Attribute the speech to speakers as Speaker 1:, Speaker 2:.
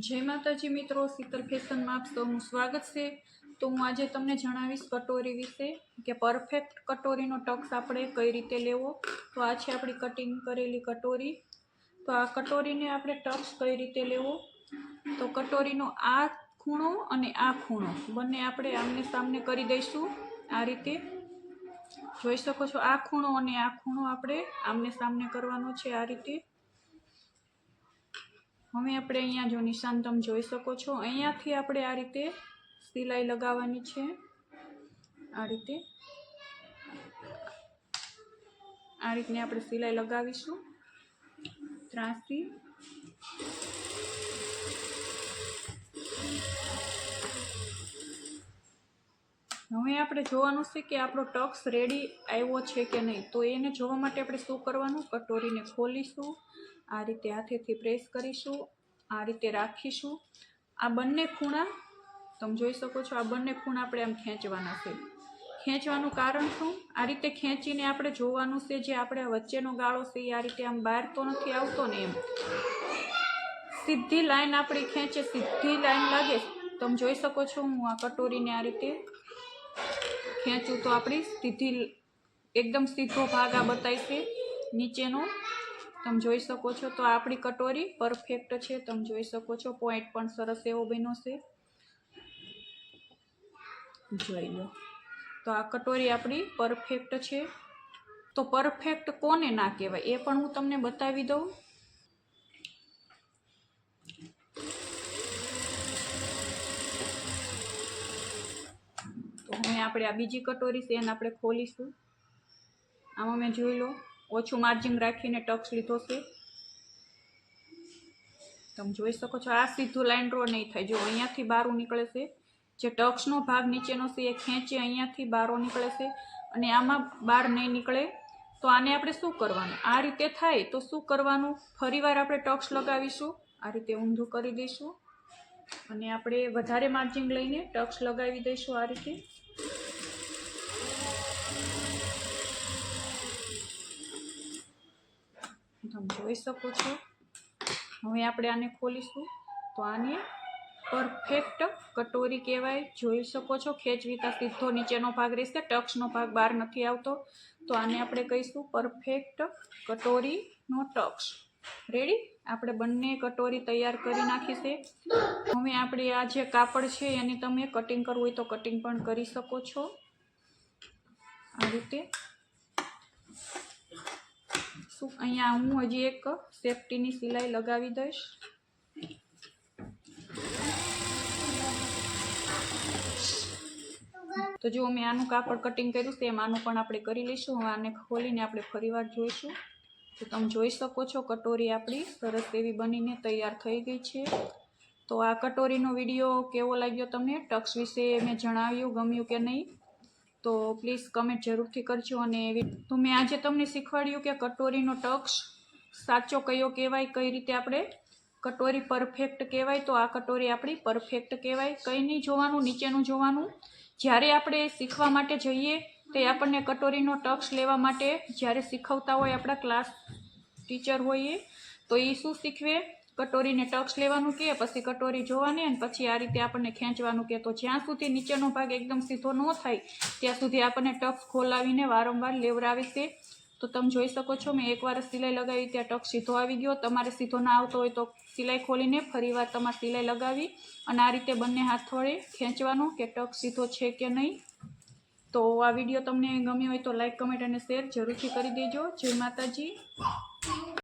Speaker 1: जय माताजी मित्रों, शीतल फेशन में आप सबनु स्वागत है। तो हूँ आज तमने जणावीश कटोरी विषे कि परफेक्ट कटोरी नो टक्स आपणे कई रीते लेवो। तो आ छे आपणी कटिंग करेली कटोरी। तो आ कटोरी ने आपणे टक्स कई रीते लेवो। तो कटोरी नो आ खूणो अने आ खूणो बंने आपणे आमने सामने करी दईशुं। आ रीते जोई शको छो। आ खूणो अने आ खूणो आपणे आमने सामने करवानो छे। आ रीते हवे आपणे अहींया जो निशान तमे जोई शको छो। अहींयाथी आपणे आ रीते सिलाई लगाववानी छे। आ रीते आपणे सिलाई लगावीशुं ત્રાસી। हवे आपणे जोवानुं छे कि आपणो टक्स रेडी आव्यो छे के नहीं। तो एने जोवा माटे आपणे शुं करवानुं, कटोरीने खोलीशुं, आ रीते हाथेथी प्रेस करीशुं, आ रीते राखीशुं। आ बंने खूणा तमे जोई शको छो। आ बंने खूणा आपणे आम खेंचवाना छे। खेंचवानुं कारण शुं, आ रीते खेंचीने आपणे जोवानुं छे जे आपणे वच्चेनो गाळो छे आ रीते आम बहार तो नथी आवतो ने, एम सीधी लाइन आपणी खेंचे, सीधी लाइन लागे। तमे जोई शको छो। हूँ आ कटोरीने आ रीते खेंचूं तो आपणी सीधी एकदम सीधो भाग आ बताय छे नीचेनो। तमे जोई शको छो। तो आपणी कटोरी परफेक्ट छे। तमे जोई शको छो। पॉइंट पण सरस एवो बन्यो छे, जोई लो। तो आ कटोरी आपणी परफेक्ट छे। तो परफेक्ट कोने ना कहेवाय ए पण हूँ तमने बतावी दऊं। तो हमें आपणे आ बीजी कटोरी छे एने आपणे खोलीशुं। आमां मैं जोई लो ओछुं मार्जिन राखीने टक्स लीधो छे। तमे जोई शको छो। आ सीधो लाइन ड्रो नहीं थाय। जो अहींयाथी बारू निकळे छे, जे टक्सनो भाग नीचेनो छे ए खेंचे अहींयाथी बारो निकळे छे अने आमां बार नहीं निकळे। तो आने आपणे शुं करवानुं, आ रीते थाय तो शुं करवानुं, फरीवार आपणे टक्स लगावीशुं। आ रीते ऊंधું કરી દઈશું અને આપણે વધારે માર્જિન લઈને ટક્સ લગાવી દઈશું। આ રીતે તમે જોઈ શકો છો। હવે આપણે આને ખોલીશું તો આને પરફેક્ટ કટોરી કહેવાય। જોઈ શકો છો ખેંચવીતા સીધો નીચેનો ભાગ રહેશે, ટક્સનો ભાગ બહાર નથી આવતો। તો આને આપણે કહીશું પરફેક્ટ કટોરીનો ટક્સ। રેડી। આપણે બંને કટોરી તૈયાર કરી નાખી છે। હવે આપણે આ જે કાપડ છે એની તમે કટિંગ કરવું હોય તો કટિંગ પણ કરી શકો છો। આ રીતે અહીંયા હું હજી એક સેફટીની સિલાઈ લગાવી દઈશ। તો જો મેં આનું કાપડ કટિંગ કર્યું છે એમ આનું પણ આપણે કરી લઈશું। હવે આને ખોલીને આપણે ફરીવાર જોઈશું। તો તમે જોઈ શકો છો કટોરી આપણી સરસ એવી બનીને તૈયાર થઈ ગઈ છે। તો આ કટોરીનો વિડીયો કેવો લાગ્યો તમને, ટક્સ વિશે મેં જણાવ્યું, ગમ્યું કે નહીં, તો પ્લીઝ કમેન્ટ જરૂરથી કરજો। અને તો મેં આજે તમને શીખવાડ્યું કે કટોરીનો ટક્સ સાચો કયો કહેવાય, કઈ રીતે આપણે કટોરી પરફેક્ટ કહેવાય। તો આ કટોરી આપણી પરફેક્ટ કહેવાય। કંઈ નહીં જોવાનું, નીચેનું જોવાનું। જ્યારે આપણે શીખવા માટે જઈએ તે આપણને કટોરીનો ટક્સ લેવા માટે જ્યારે શીખવતા હોય આપણા ક્લાસ ટીચર હોઈએ તો એ શું શીખવે, કટોરીને ટક્સ લેવાનું કહે, પછી કટોરી જોવાની અને પછી આ રીતે આપણને ખેંચવાનું કહે। તો જ્યાં સુધી નીચેનો ભાગ એકદમ સીધો ન થાય ત્યાં સુધી આપણને ટક્સ ખોલાવીને વારંવાર લેવડાવે છે। તો તમે જોઈ શકો છો મેં એકવાર સિલાઈ લગાવી ત્યાં ટક્સ સીધો આવી ગયો। તમારે સીધો ના આવતો હોય તો સિલાઈ ખોલીને ફરીવાર તમારે સિલાઈ લગાવી અને આ રીતે બંને હાથ વડે ખેંચવાનું કે ટક્સ સીધો છે કે નહીં। તો આ વિડીયો તમને ગમ્યો હોય તો લાઈક, કમેન્ટ અને શેર જરૂરથી કરી દેજો। જય માતાજી।